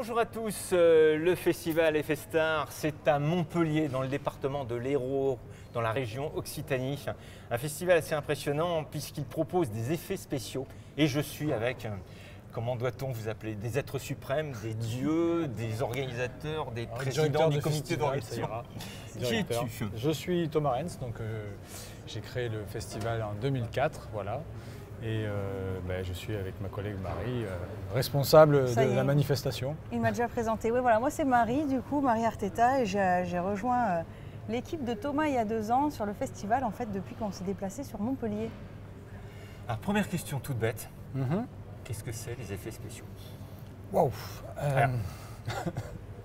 Bonjour à tous, le festival Effestar, c'est à Montpellier, dans le département de l'Hérault, dans la région Occitanie. Un festival assez impressionnant puisqu'il propose des effets spéciaux. Et je suis avec, comment doit-on vous appeler, des êtres suprêmes, des dieux, des organisateurs, des présidents du comité d'organisation. Qui es-tu? Je suis Thomas Renz, donc j'ai créé le festival en 2004, voilà. Et je suis avec ma collègue Marie, responsable de la manifestation. Il m'a déjà présenté. Oui, voilà, moi c'est Marie, du coup, Marie Arteta, et j'ai rejoint l'équipe de Thomas il y a 2 ans sur le festival, en fait, depuis qu'on s'est déplacé sur Montpellier. Alors, première question toute bête. Qu'est-ce que c'est les effets spéciaux? Waouh.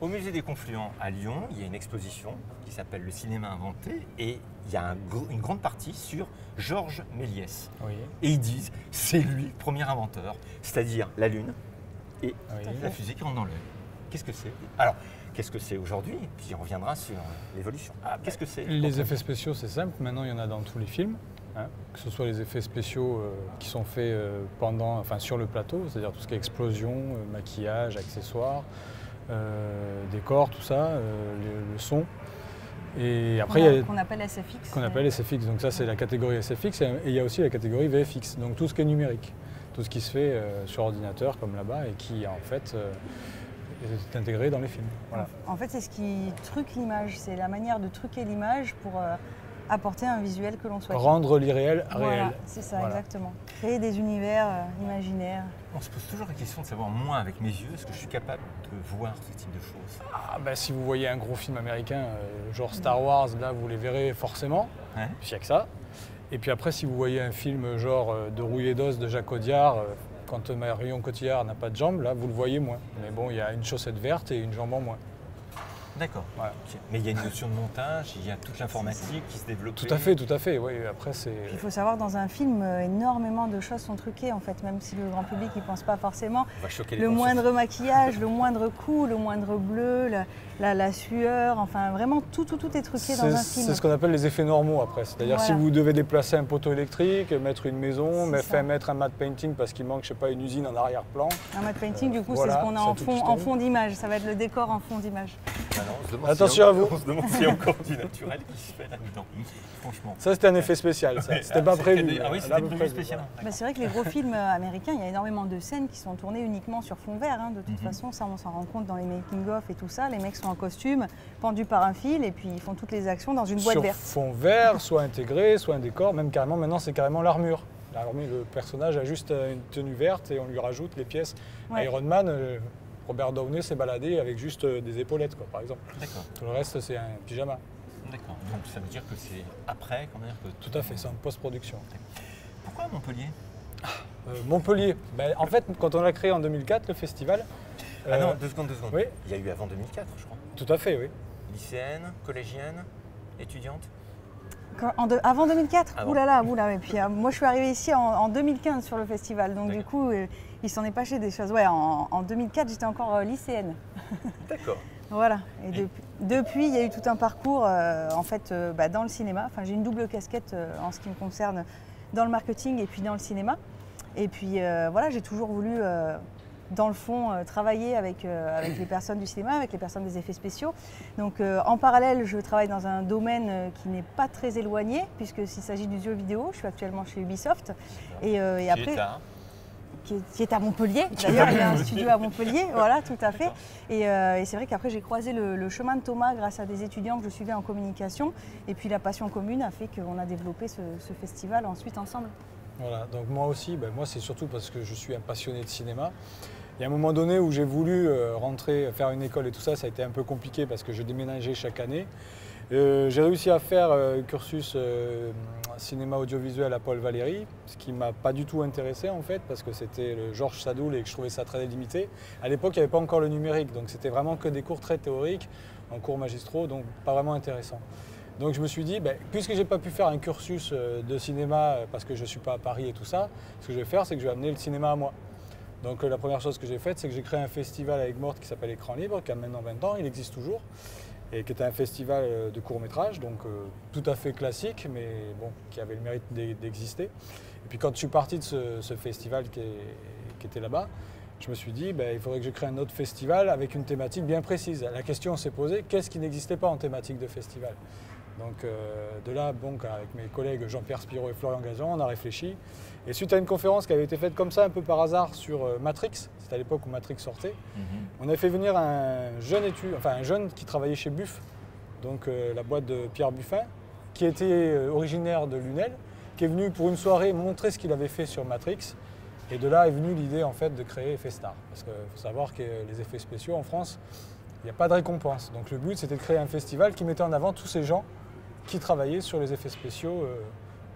Au musée des Confluents à Lyon, il y a une exposition qui s'appelle Le cinéma inventé et il y a une grande partie sur Georges Méliès. Oui. Et ils disent c'est lui le premier inventeur, c'est-à-dire la Lune et la fusée qui rentre dans l'œil. Qu'est-ce que c'est? Alors, qu'est-ce que c'est aujourd'hui? Puis on reviendra sur l'évolution. Qu'est-ce que c'est? Les effets spéciaux, c'est simple. Maintenant, il y en a dans tous les films. Que ce soit les effets spéciaux qui sont faits sur le plateau, c'est-à-dire tout ce qui est explosion, maquillage, accessoires, décors, tout ça, le son. Et après, il y a qu'on appelle SFX. Qu'on appelle SFX. Donc ça, c'est la catégorie SFX. Et il y a aussi la catégorie VFX. Donc tout ce qui est numérique, tout ce qui se fait sur ordinateur comme là-bas et qui en fait est intégré dans les films. Voilà. En fait, c'est ce qui truque l'image. C'est la manière de truquer l'image pour apporter un visuel que l'on souhaite. Rendre l'irréel réel. Voilà, c'est ça, exactement. Créer des univers imaginaires. On se pose toujours la question de savoir, moi, avec mes yeux, est-ce que je suis capable de voir ce type de choses? Si vous voyez un gros film américain, genre Star Wars, là, vous les verrez forcément. Ouais. Puis il n'y a que ça. Et puis après, si vous voyez un film genre De rouillé d'os de Jacques Audiard, quand Marion Cotillard n'a pas de jambes, là, vous le voyez moins. Mais bon, il y a une chaussette verte et une jambe en moins. D'accord. Voilà. Mais il y a une notion de montage, il y a toute l'informatique qui se développe. Tout à fait. Oui, après, c'est... Il faut savoir, dans un film, énormément de choses sont truquées, en fait, même si le grand public n'y pense pas forcément. Le moindre maquillage, le moindre coup, le moindre bleu, la sueur, enfin, vraiment, tout est truqué dans un film. C'est ce qu'on appelle les effets normaux, après. C'est-à-dire, si vous devez déplacer un poteau électrique, mettre une maison, mettre un matte painting parce qu'il manque, je sais pas, une usine en arrière-plan. Un matte painting, du coup, c'est ce qu'on a en fond d'image. Ça va être le décor en fond d'image. Attention à vous. On se demande s'il y a encore du naturel qui se fait là-dedans, franchement. Ça, c'était un effet spécial, ça. C'était pas prévu. Ah oui, c'était prévu spécial. C'est vrai que les gros films américains, il y a énormément de scènes qui sont tournées uniquement sur fond vert. De toute façon, ça, on s'en rend compte dans les making-of et tout ça. Les mecs sont en costume, pendus par un fil, et puis ils font toutes les actions dans une boîte verte. Sur fond vert, soit intégré, soit un décor, même carrément, maintenant, c'est carrément l'armure. Le personnage a juste une tenue verte et on lui rajoute les pièces. Ouais. Iron Man, Robert Downey s'est baladé avec juste des épaulettes, quoi, par exemple. D'accord. Tout le reste, c'est un pyjama. D'accord. Donc ça veut dire que c'est après, quand même que... Tout à fait, c'est en post-production. Pourquoi Montpellier? Montpellier. En fait, quand on l'a créé en 2004, le festival... non, deux secondes. Oui. Il y a eu avant 2004, je crois. Tout à fait, oui. Lycéenne, collégienne, étudiante? Avant 2004 avant. Oulala. Et puis moi, je suis arrivée ici en 2015 sur le festival. Donc du coup, il s'en est passé des choses. Ouais, en 2004, j'étais encore lycéenne. D'accord. Voilà. Et depuis, il y a eu tout un parcours dans le cinéma. Enfin, j'ai une double casquette en ce qui me concerne dans le marketing et puis dans le cinéma. Et puis j'ai toujours voulu... dans le fond, travailler avec les personnes du cinéma, avec les personnes des effets spéciaux. Donc en parallèle, je travaille dans un domaine qui n'est pas très éloigné, puisqu'il s'agit du jeu vidéo. Je suis actuellement chez Ubisoft. Et après, qui est à Montpellier. D'ailleurs, il y a un studio à Montpellier, voilà, tout à fait. Et c'est vrai qu'après, j'ai croisé le chemin de Thomas grâce à des étudiants que je suivais en communication. Et puis la passion commune a fait qu'on a développé ce festival ensuite ensemble. Voilà, donc moi aussi, moi c'est surtout parce que je suis un passionné de cinéma. Il y a un moment donné où j'ai voulu rentrer, faire une école et tout ça, ça a été un peu compliqué parce que je déménageais chaque année. J'ai réussi à faire un cursus cinéma audiovisuel à Paul Valéry, ce qui ne m'a pas du tout intéressé en fait, parce que c'était le Georges Sadoul et que je trouvais ça très limité. À l'époque, il n'y avait pas encore le numérique, donc c'était vraiment que des cours très théoriques, en cours magistraux, donc pas vraiment intéressant. Donc je me suis dit, puisque je n'ai pas pu faire un cursus de cinéma parce que je ne suis pas à Paris et tout ça, ce que je vais faire, c'est que je vais amener le cinéma à moi. Donc la première chose que j'ai faite, c'est que j'ai créé un festival avec Morte qui s'appelle Écran Libre, qui a maintenant 20 ans, il existe toujours, et qui était un festival de court-métrage, donc tout à fait classique, mais bon, qui avait le mérite d'exister. Et puis quand je suis parti de ce festival qui était là-bas, je me suis dit, il faudrait que je crée un autre festival avec une thématique bien précise. La question s'est posée, qu'est-ce qui n'existait pas en thématique de festival? Donc de là, avec mes collègues Jean-Pierre Spiro et Florian Gazan, on a réfléchi. Et suite à une conférence qui avait été faite comme ça, un peu par hasard, sur Matrix, c'était à l'époque où Matrix sortait, on avait fait venir un jeune qui travaillait chez Buff, donc la boîte de Pierre Buffin, qui était originaire de Lunel, qui est venu pour une soirée montrer ce qu'il avait fait sur Matrix. Et de là est venue l'idée en fait de créer Festar. Parce qu'il faut savoir que les effets spéciaux en France, il n'y a pas de récompense. Donc le but c'était de créer un festival qui mettait en avant tous ces gens qui travaillaient sur les effets spéciaux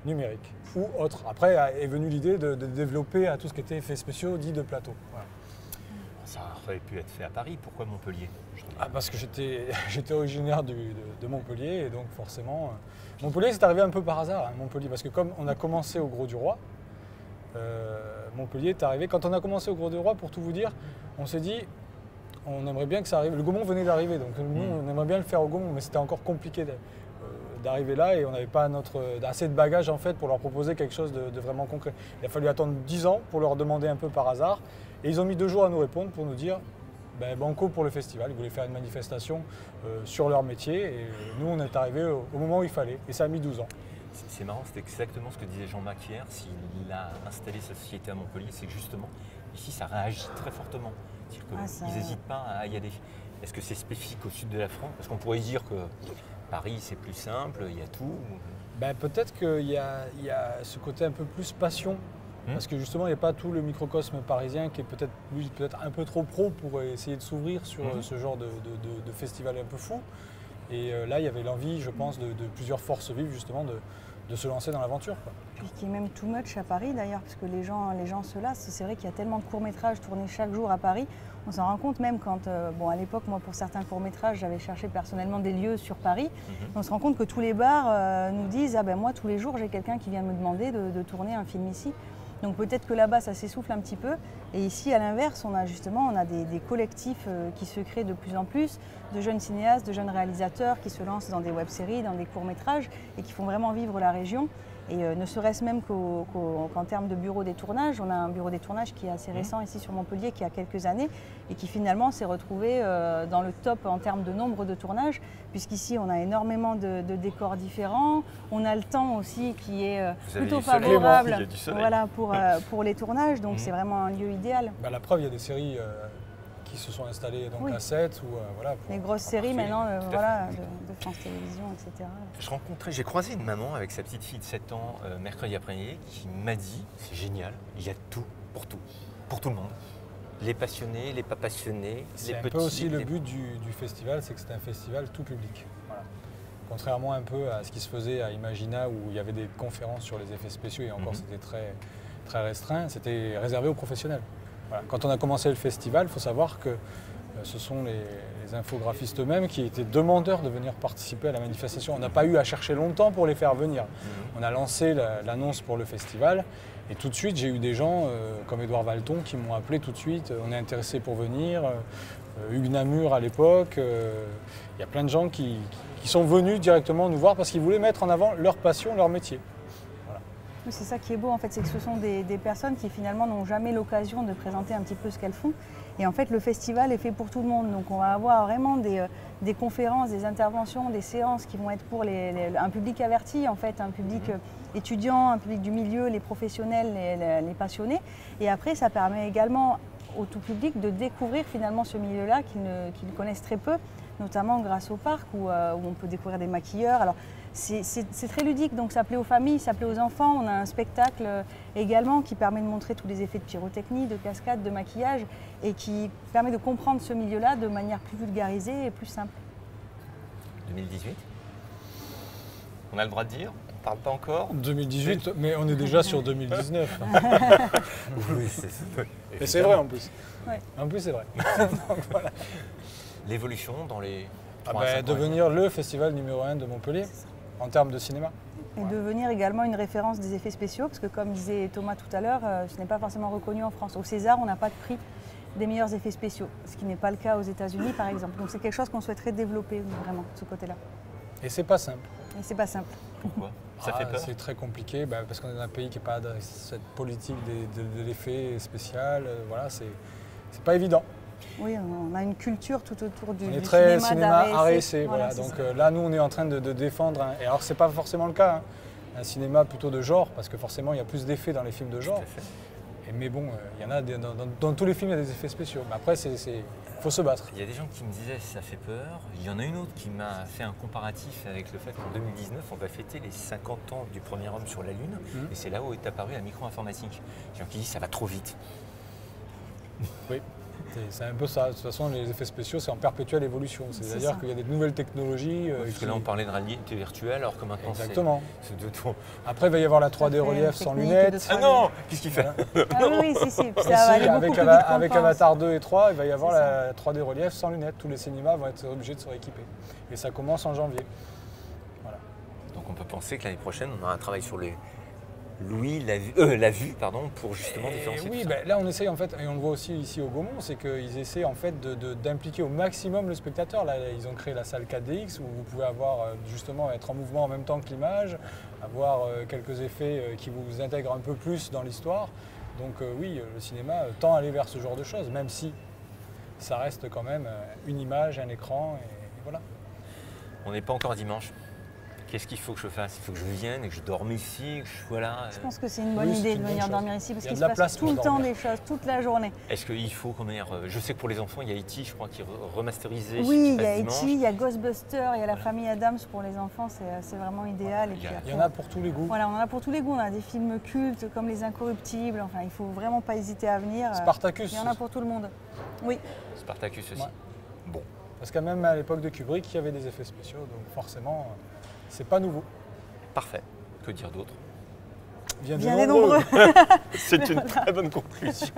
numériques ou autres. Après est venue l'idée de développer à tout ce qui était effets spéciaux dits de plateau. Voilà. Ça aurait pu être fait à Paris, pourquoi Montpellier? Parce que j'étais originaire de Montpellier et donc forcément... Montpellier c'est arrivé un peu par hasard, Montpellier, parce que comme on a commencé au Gros du Roi, Montpellier est arrivé. Quand on a commencé au Gros du Roi, pour tout vous dire, on s'est dit on aimerait bien que ça arrive. Le Gaumont venait d'arriver, donc nous on aimerait bien le faire au Gaumont, mais c'était encore compliqué d'arriver là et on n'avait pas assez de bagages en fait pour leur proposer quelque chose de vraiment concret. Il a fallu attendre 10 ans pour leur demander un peu par hasard et ils ont mis 2 jours à nous répondre pour nous dire banco pour le festival. Ils voulaient faire une manifestation sur leur métier et nous on est arrivé au moment où il fallait et ça a mis 12 ans. C'est marrant, c'est exactement ce que disait Jean-Marc hier, s'il a installé sa société à Montpellier, c'est que justement, ici ça réagit très fortement. C'est-à-dire qu'ils n'hésitent pas à y aller. Est-ce que c'est spécifique au sud de la France? Parce qu'on pourrait dire que Paris c'est plus simple, il y a tout. Peut-être qu'il y a ce côté un peu plus passion, parce que justement il n'y a pas tout le microcosme parisien qui est peut-être un peu trop pro pour essayer de s'ouvrir sur ce genre de festival un peu fou. Et là il y avait l'envie, je pense, de plusieurs forces vives justement de se lancer dans l'aventure. Puis qui est même too much à Paris d'ailleurs, parce que les gens se lassent. C'est vrai qu'il y a tellement de courts-métrages tournés chaque jour à Paris. On s'en rend compte même quand, à l'époque, moi pour certains courts-métrages, j'avais cherché personnellement des lieux sur Paris. On se rend compte que tous les bars nous disent moi tous les jours j'ai quelqu'un qui vient me demander de tourner un film ici. Donc peut-être que là-bas ça s'essouffle un petit peu. Et ici à l'inverse, on a des collectifs qui se créent de plus en plus, de jeunes cinéastes, de jeunes réalisateurs qui se lancent dans des web-séries, dans des courts-métrages et qui font vraiment vivre la région. Et ne serait-ce même qu'en termes de bureau des tournages, on a un bureau des tournages qui est assez récent ici sur Montpellier, qui a quelques années, et qui finalement s'est retrouvé dans le top en termes de nombre de tournages, puisqu'ici on a énormément de décors différents, on a le temps aussi qui est plutôt favorable pour les tournages, donc c'est vraiment un lieu idéal. La preuve, il y a des séries qui se sont installées à 7 ou les grosses séries maintenant de France Télévisions, etc. J'ai croisé une maman avec sa petite fille de 7 ans mercredi après-midi qui m'a dit c'est génial, il y a tout, pour tout le monde. Les passionnés, les pas passionnés, les petits. C'est un peu aussi le but du festival, c'est que c'est un festival tout public. Voilà. Contrairement un peu à ce qui se faisait à Imagina où il y avait des conférences sur les effets spéciaux et encore c'était très, très restreint, c'était réservé aux professionnels. Voilà. Quand on a commencé le festival, il faut savoir que ce sont les infographistes eux-mêmes qui étaient demandeurs de venir participer à la manifestation. On n'a pas eu à chercher longtemps pour les faire venir. On a lancé l'annonce pour le festival et tout de suite j'ai eu des gens comme Édouard Valton qui m'ont appelé tout de suite. On est intéressé pour venir. Hugues Namur à l'époque. Il y a plein de gens qui sont venus directement nous voir parce qu'ils voulaient mettre en avant leur passion, leur métier. C'est ça qui est beau en fait, c'est que ce sont des personnes qui finalement n'ont jamais l'occasion de présenter un petit peu ce qu'elles font. Et en fait le festival est fait pour tout le monde, donc on va avoir vraiment des conférences, des interventions, des séances qui vont être pour un public averti en fait, un public étudiant, un public du milieu, les professionnels, les passionnés. Et après ça permet également au tout public de découvrir finalement ce milieu-là qu'ils connaissent très peu, notamment grâce au parc où on peut découvrir des maquilleurs. Alors, c'est très ludique, donc ça plaît aux familles, ça plaît aux enfants. On a un spectacle également qui permet de montrer tous les effets de pyrotechnie, de cascade, de maquillage et qui permet de comprendre ce milieu-là de manière plus vulgarisée et plus simple. 2018 ? On a le droit de dire ? On ne parle pas encore ? 2018, mais on est déjà sur 2019. Oui, mais c'est vrai en plus. Ouais. En plus, c'est vrai. Donc, voilà. L'évolution dans les... devenir le festival numéro 1 de Montpellier en termes de cinéma. Et devenir également une référence des effets spéciaux, parce que comme disait Thomas tout à l'heure, ce n'est pas forcément reconnu en France. Au César, on n'a pas de prix des meilleurs effets spéciaux, ce qui n'est pas le cas aux États-Unis par exemple. Donc c'est quelque chose qu'on souhaiterait développer vraiment, de ce côté-là. Et c'est pas simple. Et c'est pas simple. Pourquoi ? Ça fait peur ? C'est très compliqué, parce qu'on est dans un pays qui n'a pas cette politique de l'effet spécial. Voilà, c'est pas évident. Oui, on a une culture tout autour du On est du très cinéma cinéma art et essai. Voilà, Voilà. c'est Donc ça. là, nous, on est en train de défendre. Et alors, c'est pas forcément le cas. Un cinéma plutôt de genre, parce que forcément, il y a plus d'effets dans les films de genre. Tout à fait. Mais bon, il y en a dans tous les films, il y a des effets spéciaux. Mais après, faut se battre. Il y a des gens qui me disaient ça fait peur. Il y en a une autre qui m'a fait un comparatif avec le fait qu'en 2019, on va fêter les 50 ans du premier homme sur la Lune. Et c'est là où est apparue la micro-informatique. Il y a des gens qui disent ça va trop vite. Oui, c'est un peu ça. De toute façon, les effets spéciaux, c'est en perpétuelle évolution. C'est C'est-à-dire ça. qu'il y a des nouvelles technologies. Parce que là, on parlait de réalité virtuelle, alors que maintenant, Exactement. c'est de tout. Après, il va y avoir la 3D fait, relief une sans technique lunettes. de Ah non, qu'est-ce qu'il fait? Ah oui, si. Puis Et ça va aller si, beaucoup avec, plus vite qu'on avec pense. Avatar 2 et 3, il va y avoir C'est la 3D relief sans lunettes. Tous les cinémas vont être obligés de se rééquiper. Et ça commence en janvier. Voilà. Donc on peut penser que l'année prochaine, on aura un travail sur la vue, pour justement Et différencier oui, tout ça. ben, là on essaye en fait, et on le voit aussi ici au Gaumont, c'est qu'ils essaient en fait d'impliquer au maximum le spectateur. Là, ils ont créé la salle 4DX où vous pouvez avoir justement être en mouvement en même temps que l'image, avoir quelques effets qui vous intègrent un peu plus dans l'histoire. Donc oui, le cinéma tend à aller vers ce genre de choses, même si ça reste quand même une image, un écran, et voilà. On n'est pas encore dimanche. Qu'est-ce qu'il faut que je fasse? Il faut que je vienne et que je dorme ici, que je sois là. Je pense que c'est une bonne Oui, c'est idée une de bonne venir chose. dormir ici parce Il y a qu'il de se la passe place tout pour le temps dormir. des choses, toute la journée. Est-ce qu'il faut qu'on ait... Je sais que pour les enfants, il y a E.T., je crois, qui est remasterisé. Oui, il qui y a passe E.T., dimanche. il y a Ghostbusters, il y a la famille Adams pour les enfants, c'est vraiment idéal. Et Il y puis a- après, Il y en a pour tous les goûts. Voilà, on en a pour tous les goûts. On a des films cultes comme Les Incorruptibles. Enfin, il faut vraiment pas hésiter à venir. Spartacus, Il y en a pour tout le monde. Oui. Spartacus aussi. Ouais. Bon. parce que même à l'époque de Kubrick, il y avait des effets spéciaux, donc forcément, c'est pas nouveau. Parfait. Que dire d'autre? Viens Bien des nombreux. C'est une très bonne conclusion.